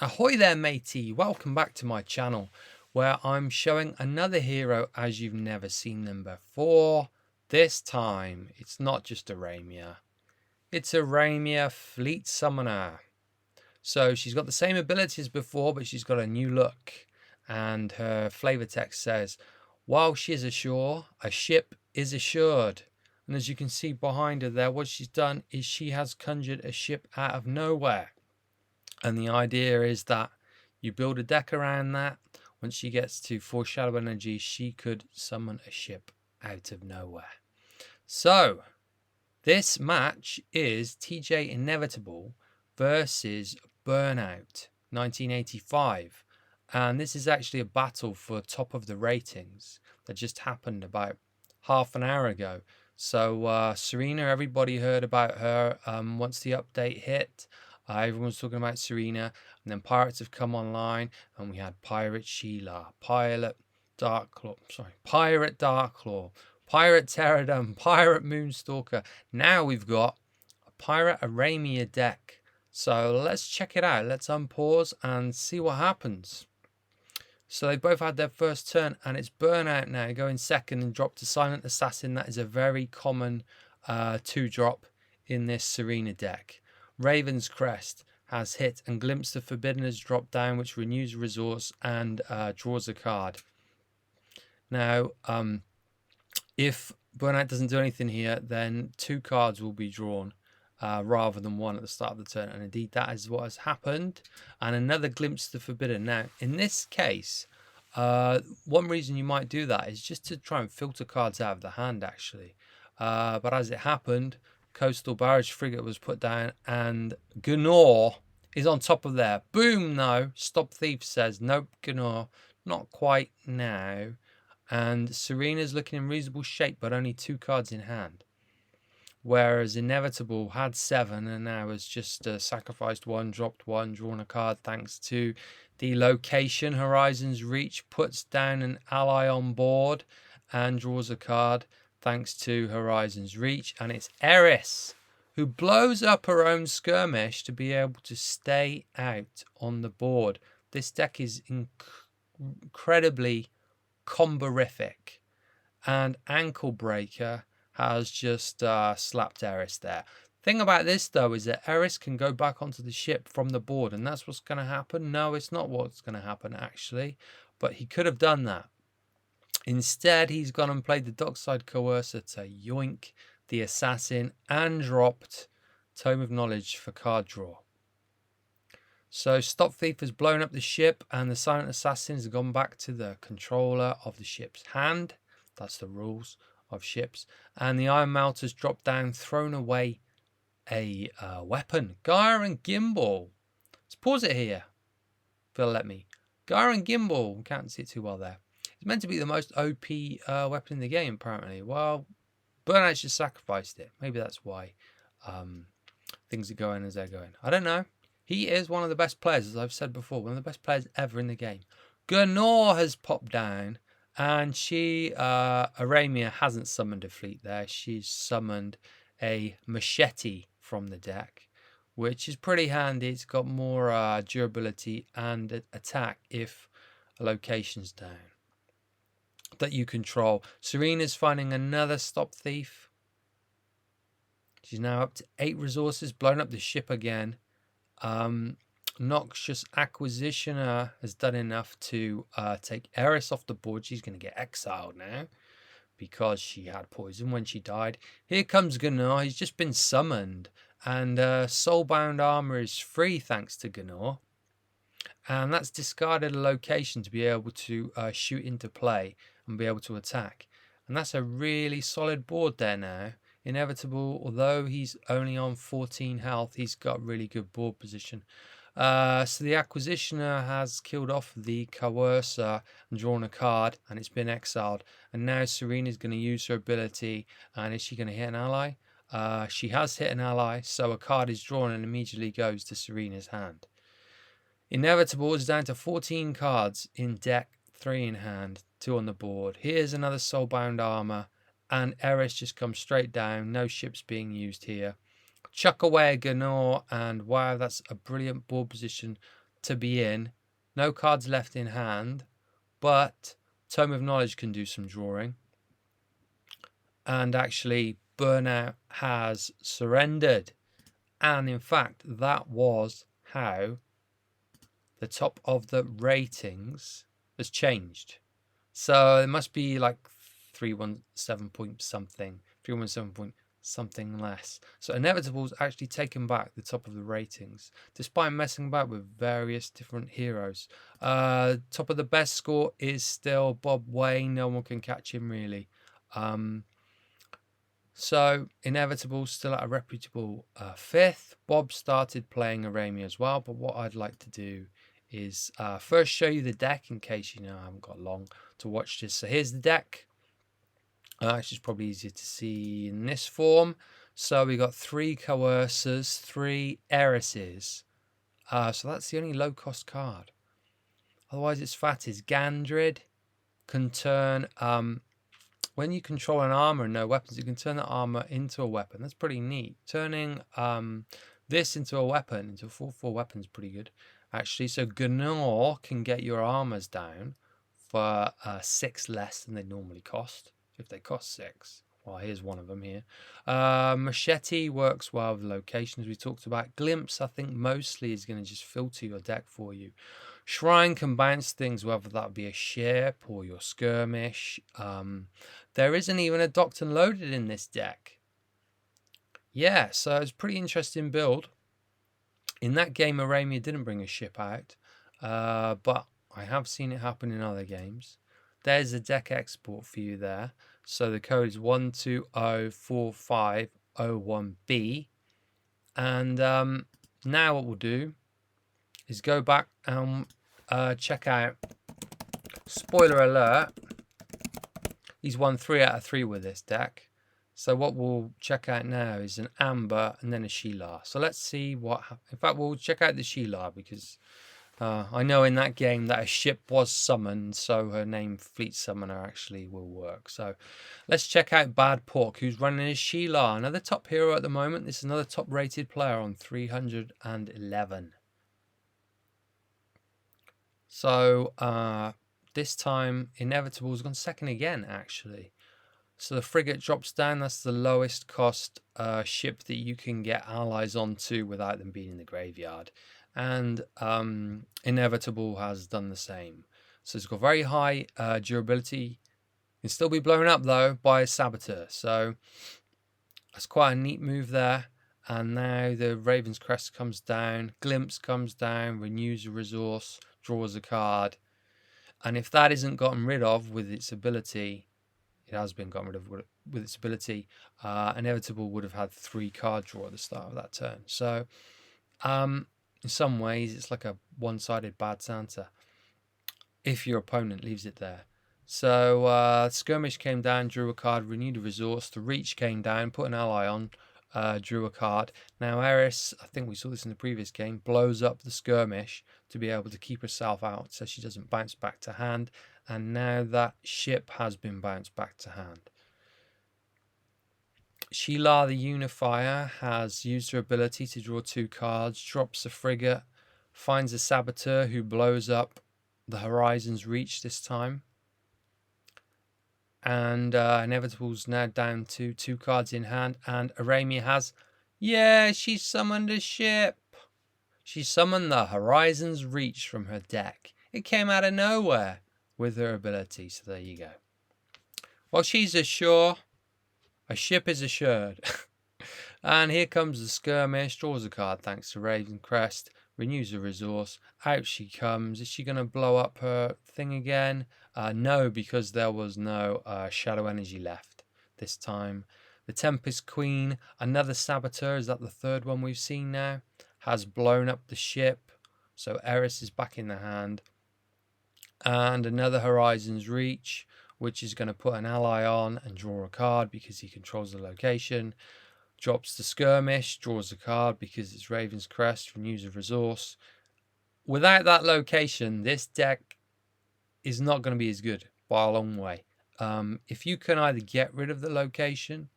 Ahoy there matey, welcome back to my channel where I'm showing another hero as you've never seen them before. This time it's not just Aramia, it's Aramia Fleetsummoner. So she's got the same abilities as before, but she's got a new look, and her flavor text says, while she is ashore, a ship is assured. And as you can see behind her there, what she's done is she has conjured a ship out of nowhere. And the idea is that you build a deck around that. Once she gets to foreshadow energy, she could summon a ship out of nowhere. So this match is TJ Inevitable versus Burnout 1985. And this is actually a battle for top of the ratings that just happened about half an hour ago. So Serena, everybody heard about her once the update hit. Everyone's talking about Serena, and then pirates have come online, and we had Pirate Sheila, Pirate Darklaw, Pirate Pterodon, Pirate Moonstalker. Now we've got a Pirate Aramia deck. So let's check it out. Let's unpause and see what happens. So they both had their first turn, and it's Burnout now going second and drop to Silent Assassin. That is a very common 2-drop in this Serena deck. Ravenscrest has hit, and Glimpse the Forbidden has dropped down, which renews a resource and draws a card. Now, if Burnout doesn't do anything here, then 2 cards will be drawn rather than 1 at the start of the turn. And indeed, that is what has happened. And another Glimpse the Forbidden. Now, in this case, one reason you might do that is just to try and filter cards out of the hand, actually. But as it happened, Coastal Barrage Frigate was put down, and Gnor is on top of there. Boom, no. Stop Thief says, nope, Gnor, not quite now. And Serena's looking in reasonable shape, but only 2 cards in hand. Whereas Inevitable had 7 and now has just sacrificed 1, dropped 1, drawn a card thanks to the location. Horizon's Reach puts down an ally on board and draws a card thanks to Horizon's Reach. And it's Eriss who blows up her own skirmish to be able to stay out on the board. This deck is incredibly comborific, and Ankle Breaker has just slapped Eriss there. Thing about this though is that Eriss can go back onto the ship from the board, and that's what's going to happen. No, it's not what's going to happen actually, but he could have done that. Instead, he's gone and played the Dockside Coercer to yoink the assassin and dropped Tome of Knowledge for card draw. So Stop Thief has blown up the ship, and the Silent Assassin has gone back to the controller of the ship's hand. That's the rules of ships. And the Iron Melter's dropped down, thrown away a weapon. Gyre and Gimbal. Let's pause it here. If you'll let me. Gyre and Gimbal. Can't see it too well there. It's meant to be the most OP weapon in the game, apparently. Well, Burnout just sacrificed it. Maybe that's why things are going as they're going. I don't know. He is one of the best players, as I've said before. One of the best players ever in the game. Gnor has popped down. And Aramia hasn't summoned a fleet there. She's summoned a Machete from the deck, which is pretty handy. It's got more durability and attack if a location's down that you control. Serena's finding another Stop Thief. She's now up to 8 resources, blown up the ship again. Noxious Acquisitioner has done enough to take Eriss off the board. She's going to get exiled now because she had poison when she died. Here comes Gnor. He's just been summoned, and Soulbound Armor is free thanks to Gnor. And that's discarded a location to be able to shoot into play and be able to attack. And that's a really solid board there now. Inevitable, although he's only on 14 health, he's got really good board position. So the Acquisitioner has killed off the Coercer and drawn a card, and it's been exiled. And now Serena's going to use her ability, and is she going to hit an ally? She has hit an ally, so a card is drawn and immediately goes to Serena's hand. Inevitable is down to 14 cards in deck, 3 in hand, 2 on the board. Here's another Soulbound Armor, and Eriss just comes straight down. No ships being used here. Chuck away a Gnor, and wow, that's a brilliant board position to be in. No cards left in hand, but Tome of Knowledge can do some drawing. And actually, Burnout has surrendered. And in fact, that was how the top of the ratings has changed. So it must be like 317 point something, 317 point something less. So Inevitable's actually taken back the top of the ratings, despite messing about with various different heroes. Top of the best score is still Bob Wayne. No one can catch him really. So Inevitable's still at a reputable 5th. Bob started playing Aramia as well, but what I'd like to do is first show you the deck in case you know I haven't got long to watch this. So here's the deck. It's just probably easier to see in this form. So we got 3 Coercers, 3 Erisses. So that's the only low-cost card. Otherwise, its fat is Gandrid. Can turn when you control an armor and no weapons, you can turn the armor into a weapon. That's pretty neat. Turning this into a weapon, into a 4/4 weapon, is pretty good, actually. So Gnor can get your armors down for 6 less than they normally cost. If they cost 6. Well, here's one of them here. Machete works well with locations we talked about. Glimpse, I think, mostly is going to just filter your deck for you. Shrine can bounce things, whether that be a ship or your skirmish. There isn't even a docked and loaded in this deck. Yeah, so it's a pretty interesting build. In that game, Aramia didn't bring a ship out, but I have seen it happen in other games. There's a deck export for you there. So the code is 1204501B. And now what we'll do is go back and check out. Spoiler alert, he's won 3 out of 3 with this deck. So what we'll check out now is an Amber and then a Sheelar. So let's see what in fact, we'll check out the Sheelar because I know in that game that a ship was summoned, so her name Fleetsummoner actually will work. So let's check out Bad Pork, who's running his Sheelar, another top hero at the moment. This is another top rated player on 311. So this time Inevitable's gone second again, actually. So the Frigate drops down. That's the lowest cost ship that you can get allies onto without them being in the graveyard. And Inevitable has done the same. So it's got very high durability. Can still be blown up though by a Saboteur. So that's quite a neat move there. And now the Ravenscrest comes down, Glimpse comes down, renews a resource, draws a card. And if that isn't gotten rid of with its ability, it has been gotten rid of with its ability, Inevitable would have had 3 card draw at the start of that turn. So in some ways, it's like a one-sided bad Santa if your opponent leaves it there. So Skirmish came down, drew a card, renewed a resource. The Reach came down, put an ally on, drew a card. Now Eriss, I think we saw this in the previous game, blows up the Skirmish to be able to keep herself out so she doesn't bounce back to hand. And now that ship has been bounced back to hand. Sheelar the Unifier has used her ability to draw 2 cards, drops a Frigate, finds a Saboteur who blows up the Horizon's Reach this time. And Inevitable's now down to 2 cards in hand. And Aramia has, yeah, she summoned a ship. She summoned the Horizon's Reach from her deck. It came out of nowhere with her ability. So there you go. Well, she's ashore. A ship is assured. And here comes the Skirmish. Draws a card thanks to Ravenscrest. Renews a resource. Out she comes. Is she going to blow up her thing again? No, because there was no shadow energy left this time. The Tempest Queen, another Saboteur, is that the 3rd one we've seen now, has blown up the ship. So Eriss is back in the hand. And another Horizon's Reach, which is going to put an ally on and draw a card because he controls the location. Drops the Skirmish, draws a card because it's Ravenscrest, renews a resource. Without that location, this deck is not going to be as good by a long way. If you can either get rid of the location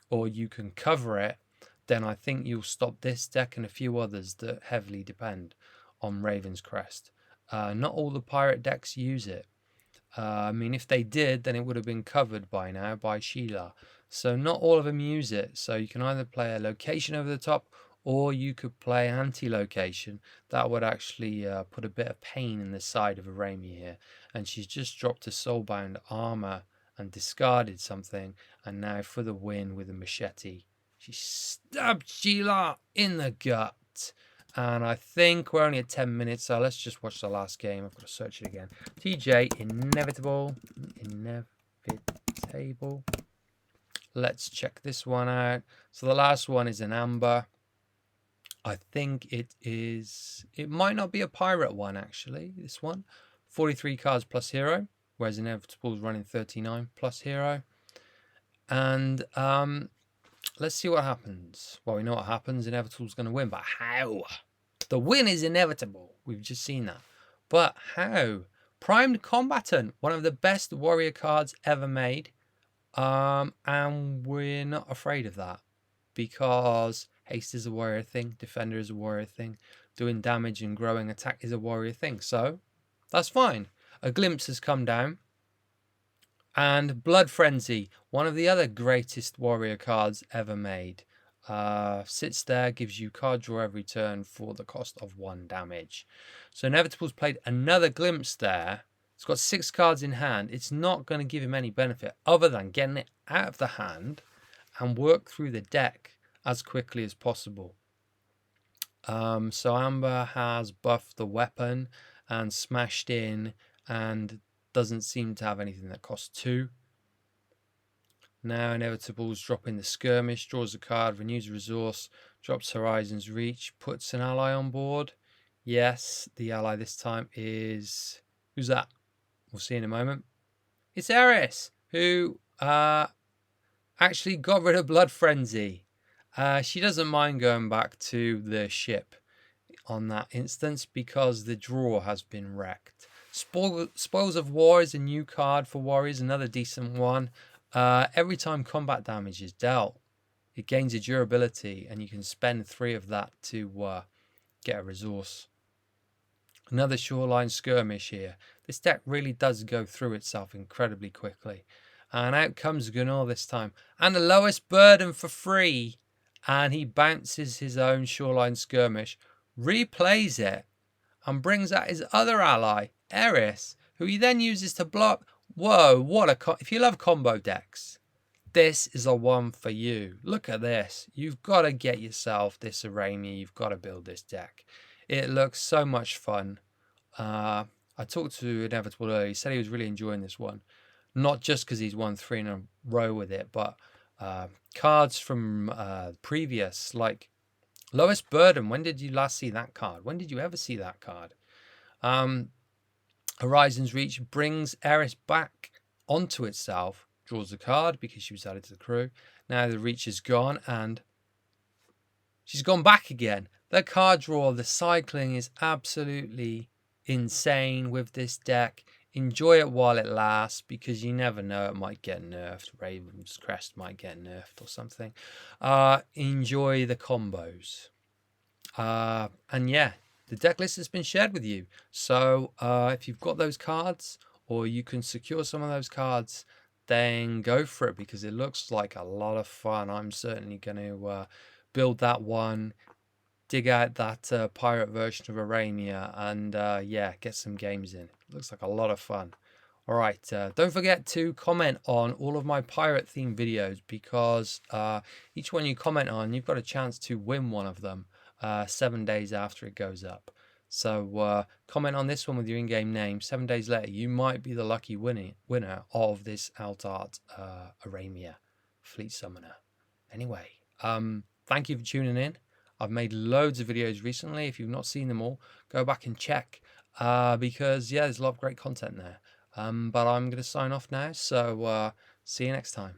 or you can cover it, then I think you'll stop this deck and a few others that heavily depend on Ravenscrest. Not all the pirate decks use it. I mean, if they did, then it would have been covered by now by Sheila. So not all of them use it. So you can either play a location over the top, or you could play anti-location. That would actually put a bit of pain in the side of Aramia here. And she's just dropped a Soulbound Armor and discarded something. And now for the win with a Machete. She stabbed Sheila in the gut. And I think we're only at 10 minutes, so let's just watch the last game. I've got to search it again. TJ, Inevitable. Let's check this one out. So the last one is an Amber. I think it is... It might not be a pirate one, actually, this one. 43 cards plus hero, whereas Inevitable is running 39 plus hero. And let's see what happens. Well, we know what happens. Inevitable's going to win, but how? The win is inevitable. We've just seen that. But how? Primed Combatant, one of the best warrior cards ever made. And we're not afraid of that. Because haste is a warrior thing. Defender is a warrior thing. Doing damage and growing attack is a warrior thing. So, that's fine. A Glimpse has come down. And Blood Frenzy, one of the other greatest warrior cards ever made. Sits there, gives you card draw every turn for the cost of 1 damage. So Inevitable's played another Glimpse there. It's got 6 cards in hand. It's not going to give him any benefit other than getting it out of the hand and work through the deck as quickly as possible. So Amber has buffed the weapon and smashed in and doesn't seem to have anything that costs 2. Now Inevitable's dropping the Skirmish, draws a card, renews a resource, drops Horizon's Reach, puts an ally on board. Yes, the ally this time is... Who's that? We'll see in a moment. It's Eriss, who actually got rid of Blood Frenzy. She doesn't mind going back to the ship on that instance because the draw has been wrecked. Spoils of War is a new card for warriors, another decent one. Every time combat damage is dealt, it gains a durability, and you can spend 3 of that to get a resource. Another Shoreline Skirmish here. This deck really does go through itself incredibly quickly. And out comes Gnor this time. And the lowest burden for free. And he bounces his own Shoreline Skirmish, replays it, and brings out his other ally, Eriss, who he then uses to block. Whoa, what a... If you love combo decks, this is a one for you. Look at this. You've got to get yourself this Aramia. You've got to build this deck. It looks so much fun. I talked to Inevitable earlier. He said he was really enjoying this one. Not just because he's won 3 in a row with it, but cards from previous, like Lowest Burden. When did you last see that card? When did you ever see that card? Horizon's Reach brings Eriss back onto itself, draws a card because she was added to the crew. Now the Reach is gone and she's gone back again. The card draw, the cycling is absolutely insane with this deck. Enjoy it while it lasts because you never know, it might get nerfed. Ravenscrest might get nerfed or something. Enjoy the combos. And yeah, the deck list has been shared with you. So if you've got those cards or you can secure some of those cards, then go for it because it looks like a lot of fun. I'm certainly going to build that one, dig out that pirate version of Aramia, and yeah, get some games in. It looks like a lot of fun. All right, don't forget to comment on all of my pirate themed videos because each one you comment on, you've got a chance to win one of them 7 days after it goes up. So comment on this one with your in-game name. 7 days later, you might be the lucky winner of this Altart Aramia Fleetsummoner. Anyway, thank you for tuning in. I've made loads of videos recently. If you've not seen them all, go back and check because, yeah, there's a lot of great content there. But I'm going to sign off now. So see you next time.